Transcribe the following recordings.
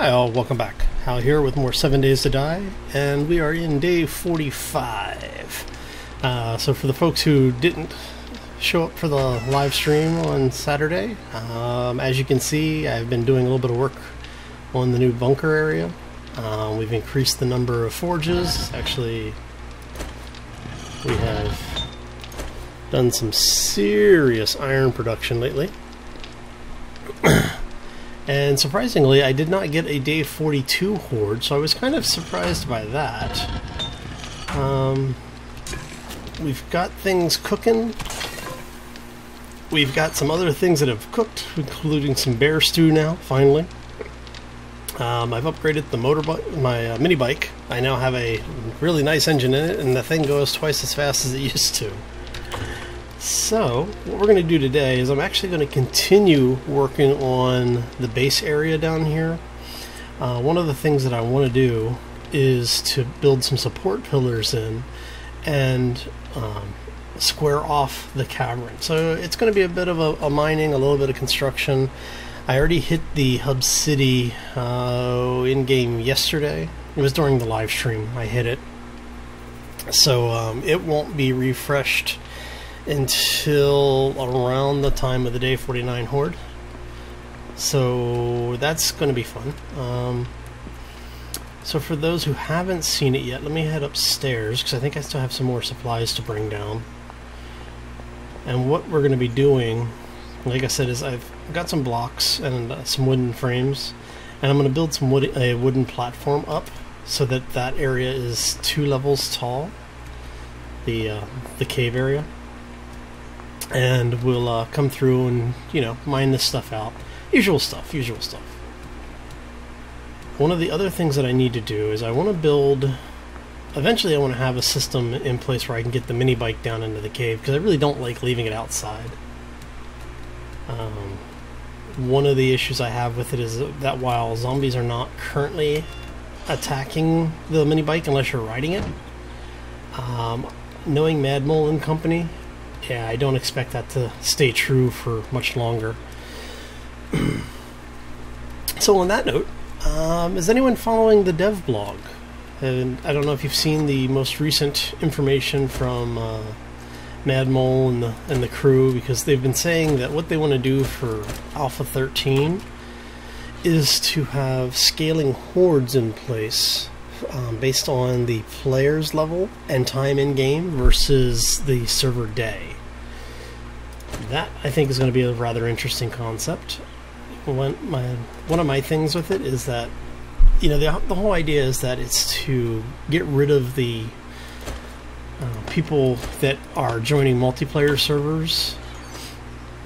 Hi all, welcome back. Hal here with more 7 Days to Die, and we are in day 45. So for the folks who didn't show up for the live stream on Saturday, as you can see, I've been doing a little bit of work on the new bunker area. We've increased the number of forges. Actually, we have done some serious iron production lately. And surprisingly, I did not get a day 42 horde, so I was kind of surprised by that. We've got things cooking. We've got some other things that have cooked, including some bear stew now, finally. I've upgraded the motorbike, my mini bike. I now have a really nice engine in it, and the thing goes twice as fast as it used to. So, what we're going to do today is I'm actually going to continue working on the base area down here. One of the things that I want to do is to build some support pillars in and square off the cavern. So it's going to be a bit of a mining, a little bit of construction. I already hit the hub city in-game yesterday. It was during the live stream I hit it. So it won't be refreshed until around the time of the day 49 horde. So that's going to be fun. So for those who haven't seen it yet, let me head upstairs because I think I still have some more supplies to bring down. And what we're going to be doing, like I said, is I've got some blocks and some wooden frames, and I'm going to build some a wooden platform up so that that area is 2 levels tall, the cave area. And we'll come through and, you know, mine this stuff out. Usual stuff. One of the other things that I need to do is I want to build... Eventually I want to have a system in place where I can get the mini bike down into the cave, because I really don't like leaving it outside. One of the issues I have with it is that while zombies are not currently attacking the mini bike unless you're riding it, knowing Mad Mole and company, yeah, I don't expect that to stay true for much longer. So on that note, is anyone following the dev blog? And I don't know if you've seen the most recent information from Mad Mole and the crew, because they've been saying that what they want to do for Alpha 13 is to have scaling hordes in place based on the player's level and time in game versus the server day. That, I think, is going to be a rather interesting concept. One of my things with it is that, you know, the whole idea is that it's to get rid of the people that are joining multiplayer servers,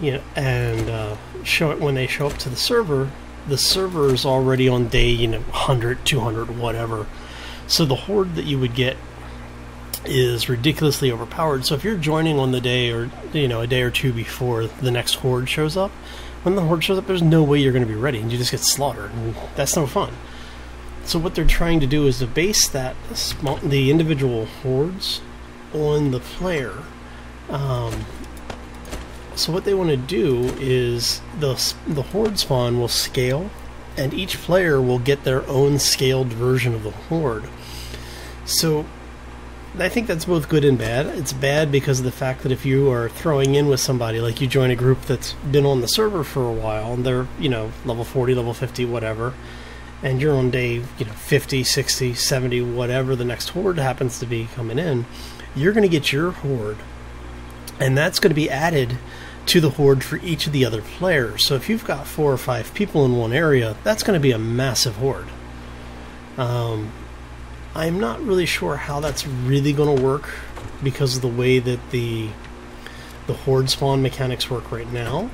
you know, and show it when they show up to the server is already on day, you know, 100, 200, whatever. So the horde that you would get is ridiculously overpowered. So if you're joining on the day, or, you know, a day or two before the next horde shows up, when the horde shows up, there's no way you're going to be ready, and you just get slaughtered, and that's no fun. So what they're trying to do is to base that the individual hordes on the player. So what they want to do is the horde spawn will scale, and each player will get their own scaled version of the horde. So I think that's both good and bad. It's bad because of the fact that if you are throwing in with somebody, like you join a group that's been on the server for a while, and they're, you know, level 40, level 50, whatever, and you're on day, you know, 50, 60, 70, whatever the next horde happens to be coming in, you're going to get your horde, and that's going to be added to the horde for each of the other players. So if you've got 4 or 5 people in one area, that's going to be a massive horde. I'm not really sure how that's really going to work because of the way that the horde spawn mechanics work right now.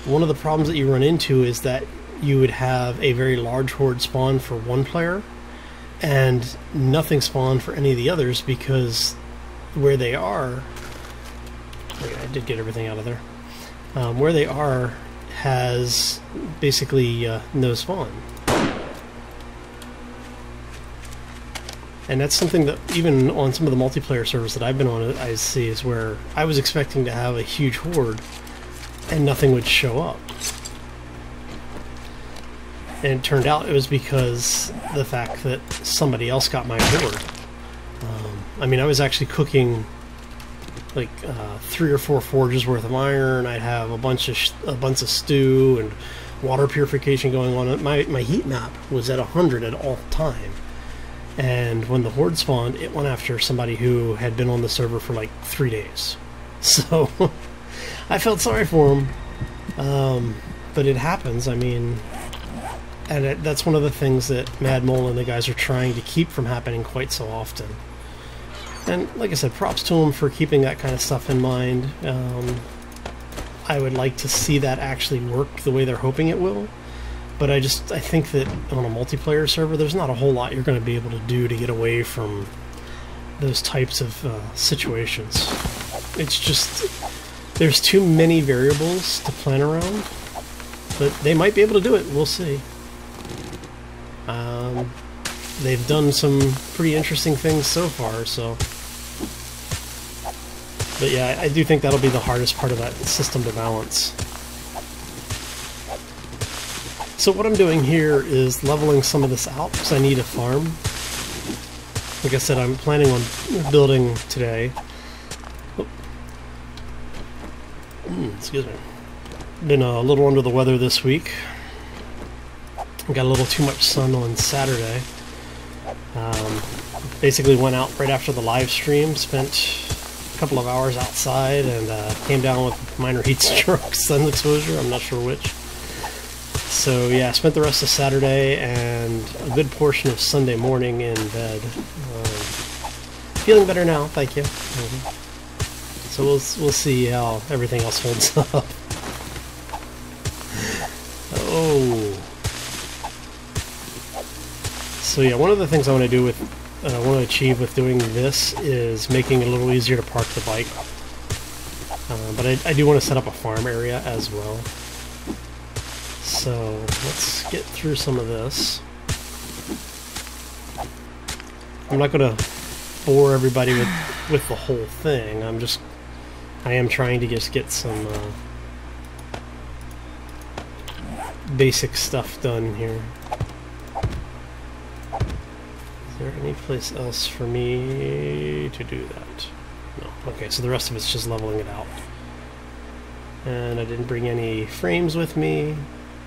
One of the problems that you run into is that you would have a very large horde spawn for one player and nothing spawn for any of the others, because where they are... Wait, I did get everything out of there. Where they are has basically no spawn. And that's something that even on some of the multiplayer servers that I've been on, I see is where I was expecting to have a huge horde and nothing would show up. And it turned out it was because the fact that somebody else got my board. I mean, I was actually cooking like 3 or 4 forges worth of iron. I'd have a bunch of stew and water purification going on. My heat map was at 100 at all time. And when the horde spawned, it went after somebody who had been on the server for like 3 days. So I felt sorry for him, but it happens. I mean, and that's one of the things that Mad Mole and the guys are trying to keep from happening quite so often. And like I said, props to them for keeping that kind of stuff in mind. I would like to see that actually work the way they're hoping it will. But I think that on a multiplayer server, there's not a whole lot you're going to be able to do to get away from those types of situations. It's just, there's too many variables to plan around. But they might be able to do it. We'll see. They've done some pretty interesting things so far, so... But yeah, I do think that'll be the hardest part of that system to balance. So what I'm doing here is leveling some of this out, because I need a farm. Like I said, I'm planning on building today. Oh. Excuse me. Been a little under the weather this week. Got a little too much sun on Saturday. Basically went out right after the live stream, spent a couple of hours outside, and came down with minor heat stroke, sun exposure, I'm not sure which. So yeah, I spent the rest of Saturday and a good portion of Sunday morning in bed. Feeling better now, thank you. So we'll see how everything else holds up. Oh. So yeah, one of the things I want to do with, want to achieve with doing this is making it a little easier to park the bike. But I do want to set up a farm area as well. So let's get through some of this. I'm not going to bore everybody with the whole thing. I am trying to just get some basic stuff done here. Is there any place else for me to do that? No. Okay, so the rest of it's just leveling it out. And I didn't bring any frames with me,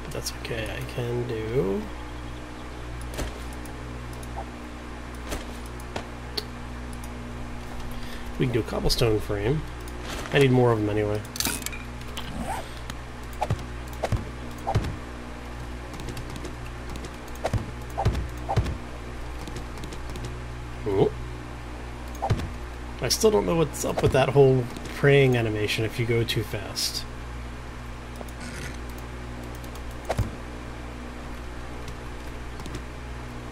but that's okay, I can do. We can do a cobblestone frame. I need more of them anyway. Oh. I still don't know what's up with that whole praying animation if you go too fast.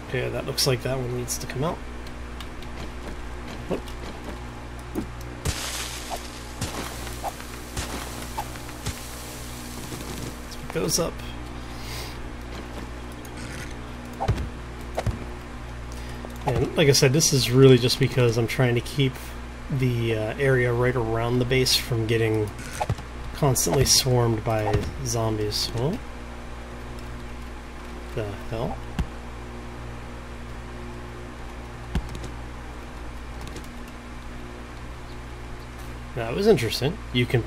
Okay, that looks like that one needs to come out. Whoop. Let's pick those up. And like I said, this is really just because I'm trying to keep the area right around the base from getting constantly swarmed by zombies. Well, the hell? That was interesting. You can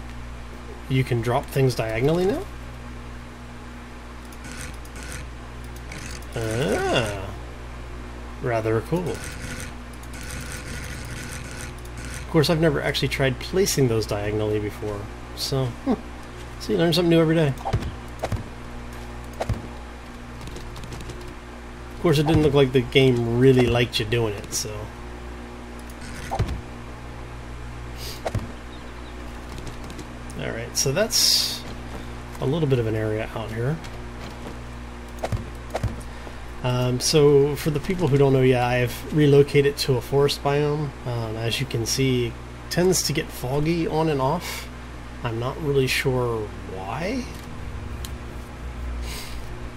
drop things diagonally now? Ah. Rather cool. Of course, I've never actually tried placing those diagonally before, so so you learn something new every day. Of course, it didn't look like the game really liked you doing it, so. Alright, so that's a little bit of an area out here. So for the people who don't know yet, I've relocated to a forest biome. As you can see, it tends to get foggy on and off. I'm not really sure why.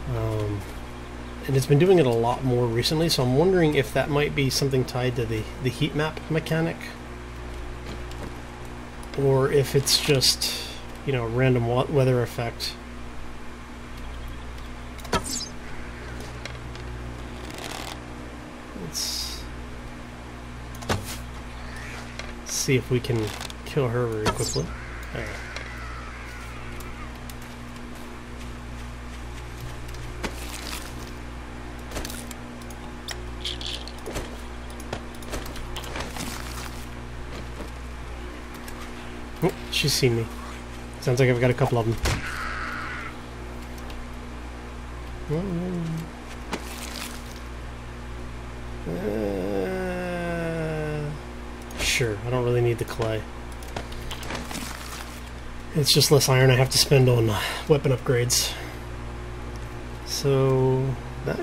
And it's been doing it a lot more recently, so I'm wondering if that might be something tied to the heat map mechanic. Or if it's just, you know, a random weather effect. Let's see if we can kill her very quickly. All right. Oh, she's seen me. Sounds like I've got a couple of them. Sure, I don't really need the clay. It's just less iron I have to spend on weapon upgrades. So that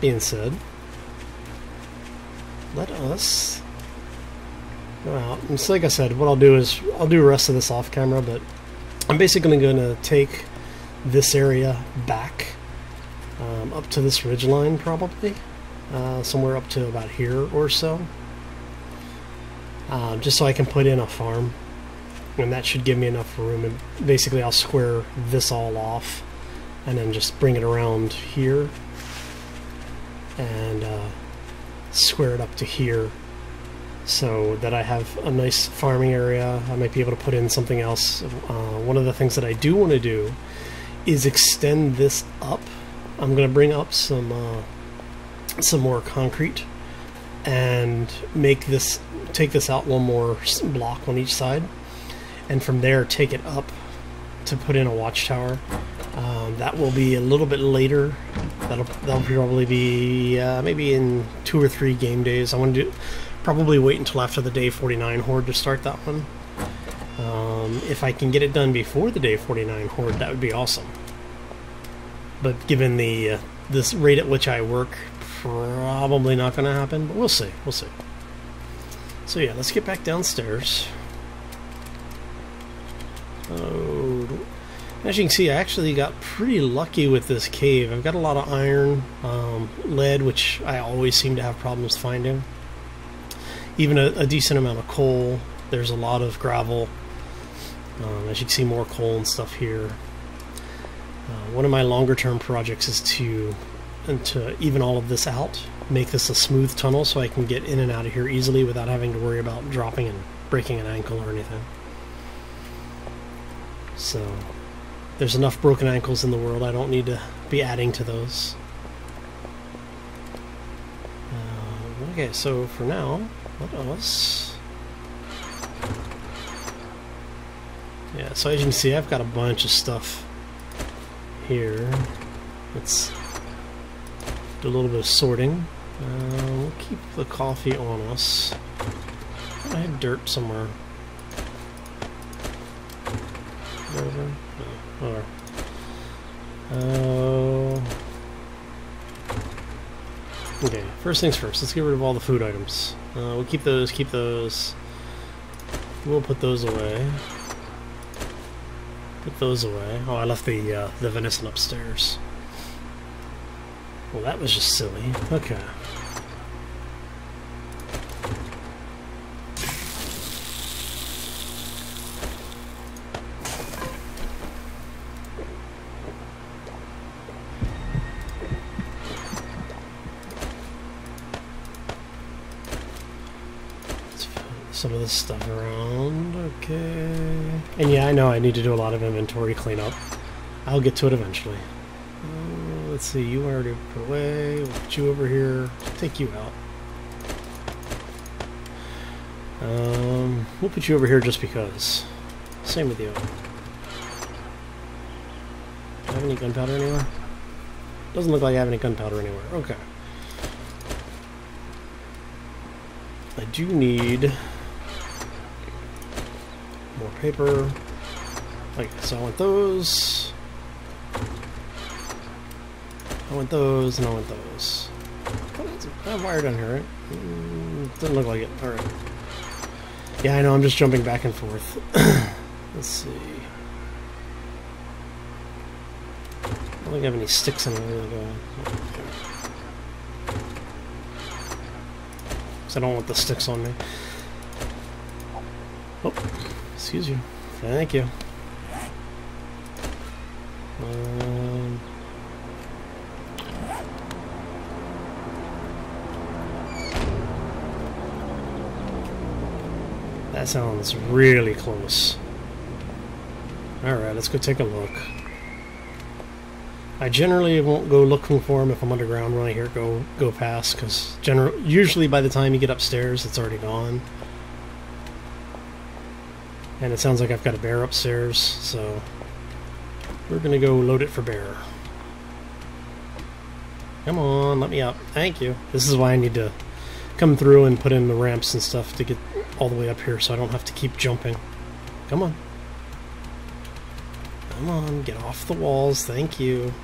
being said, let us go out. And so like I said, what I'll do is I'll do the rest of this off camera, but I'm basically going to take this area back up to this ridge line, probably somewhere up to about here or so, just so I can put in a farm, and that should give me enough room. And basically I'll square this all off and then just bring it around here and square it up to here, so that I have a nice farming area. I might be able to put in something else. One of the things that I do want to do is extend this up. I'm going to bring up some more concrete and take this out one more block on each side, and from there take it up to put in a watchtower. That will be a little bit later. That'll probably be maybe in 2 or 3 game days. I want to probably wait until after the day 49 horde to start that one. If I can get it done before the day 49 horde, that would be awesome. But given the this rate at which I work, probably not going to happen. But we'll see. We'll see. So yeah, let's get back downstairs. Oh, as you can see, I actually got pretty lucky with this cave. I've got a lot of iron, lead, which I always seem to have problems finding. Even a decent amount of coal. There's a lot of gravel. As you can see, more coal and stuff here. One of my longer term projects is to even all of this out, make this a smooth tunnel so I can get in and out of here easily without having to worry about dropping and breaking an ankle or anything. So there's enough broken ankles in the world. I don't need to be adding to those. Okay, so for now, let us... Yeah, so as you can see, I've got a bunch of stuff here. Let's do a little bit of sorting. We'll keep the coffee on us. I had dirt somewhere. Over? No. Okay, first things first, let's get rid of all the food items. We'll keep those. We'll put those away. Put those away. Oh, I left the venison upstairs. Well, that was just silly. Okay. Some of this stuff around. Okay. And yeah, I know I need to do a lot of inventory cleanup. I'll get to it eventually. Let's see, you already put away. We'll put you over here. Take you out. We'll put you over here just because. Same with you. Do I have any gunpowder anywhere? Doesn't look like I have any gunpowder anywhere. Okay. I do need more paper. Okay, so I want those. I want those, and I want those. I have wire down here, right? Doesn't look like it. Alright. Yeah, I know, I'm just jumping back and forth. Let's see. I don't think I have any sticks in it. Because I don't want the sticks on me. Oh, excuse you. Thank you. That sounds really close. Alright, let's go take a look. I generally won't go looking for them if I'm underground when I hear it go past, because usually by the time you get upstairs, it's already gone. And it sounds like I've got a bear upstairs, so we're going to go load it for bear. Come on, let me up. Thank you. This is why I need to come through and put in the ramps and stuff to get all the way up here so I don't have to keep jumping. Come on. Come on, get off the walls. Thank you.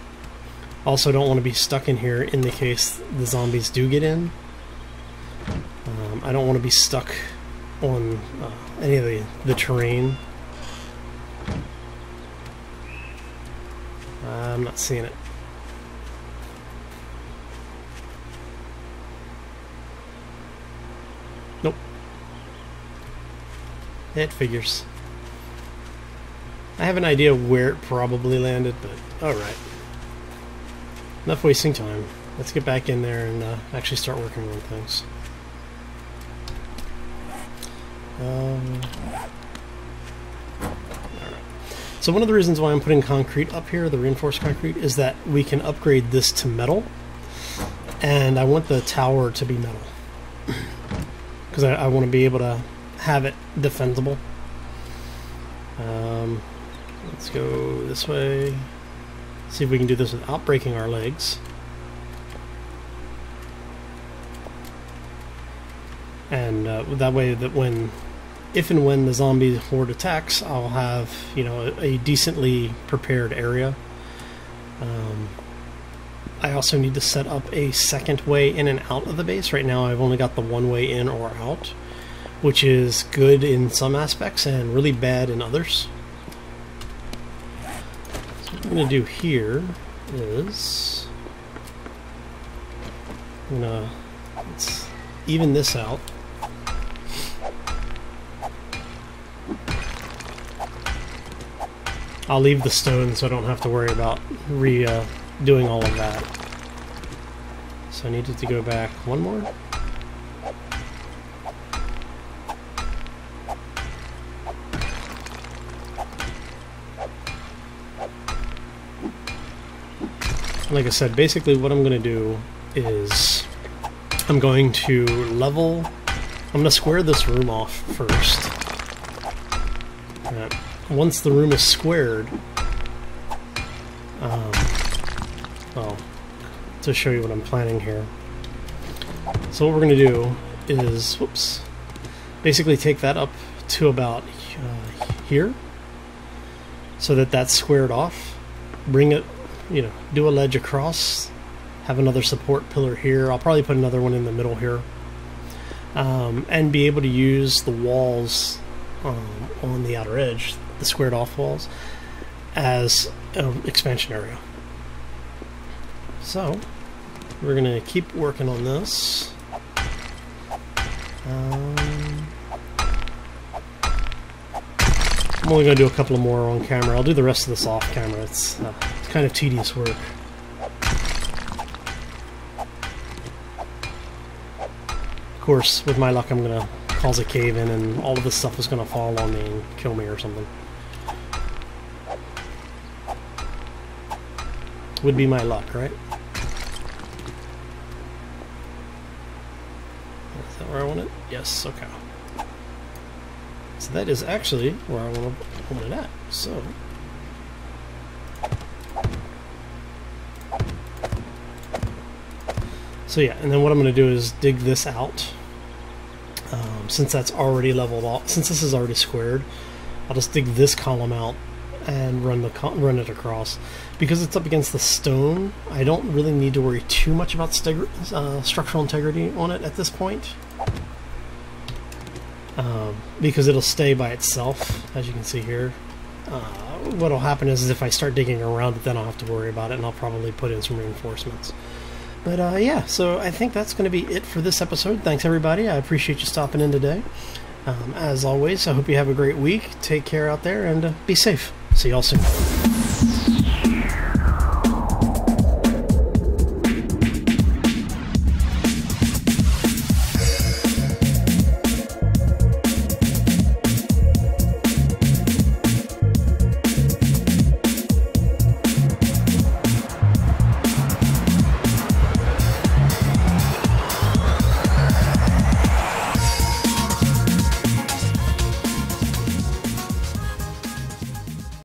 Also, don't want to be stuck in here in the case the zombies do get in. I don't want to be stuck on any of the terrain. I'm not seeing it. Nope. It figures. I have an idea where it probably landed, but alright. Enough wasting time. Let's get back in there and actually start working on things. Alright. So one of the reasons why I'm putting concrete up here, the reinforced concrete, is that we can upgrade this to metal. And I want the tower to be metal. Because I want to be able to have it defendable. Let's go this way. See if we can do this without breaking our legs. And that way that if and when the zombie horde attacks, I'll have, you know, a decently prepared area. I also need to set up a second way in and out of the base. Right now I've only got the one way in or out, which is good in some aspects and really bad in others. So what I'm going to do here is let's even this out. I'll leave the stone so I don't have to worry about doing all of that. So I needed to go back one more. Like I said, basically what I'm going to do is I'm going to square this room off first. Once the room is squared, well, to show you what I'm planning here. So what we're going to do is, whoops, basically take that up to about here, so that that's squared off. Bring it, you know, do a ledge across, have another support pillar here. I'll probably put another one in the middle here, and be able to use the walls on the outer edge, the squared off walls, as an expansion area. So we're gonna keep working on this. I'm only gonna do a couple more on camera. I'll do the rest of this off camera. It's kind of tedious work. Of course, with my luck, I'm gonna cause a cave in and all of this stuff is gonna fall on me and kill me or something. Would be my luck, right? Is that where I want it? Yes, okay. So that is actually where I want to hold it at. So yeah, and then what I'm going to do is dig this out. Since that's already leveled off, since this is already squared, I'll just dig this column out and run it across. Because it's up against the stone, I don't really need to worry too much about structural integrity on it at this point. Because it'll stay by itself, as you can see here. What'll happen is if I start digging around it, then I'll have to worry about it, and I'll probably put in some reinforcements. But yeah, so I think that's going to be it for this episode. Thanks everybody, I appreciate you stopping in today. As always, I hope you have a great week. Take care out there and be safe. See y'all soon.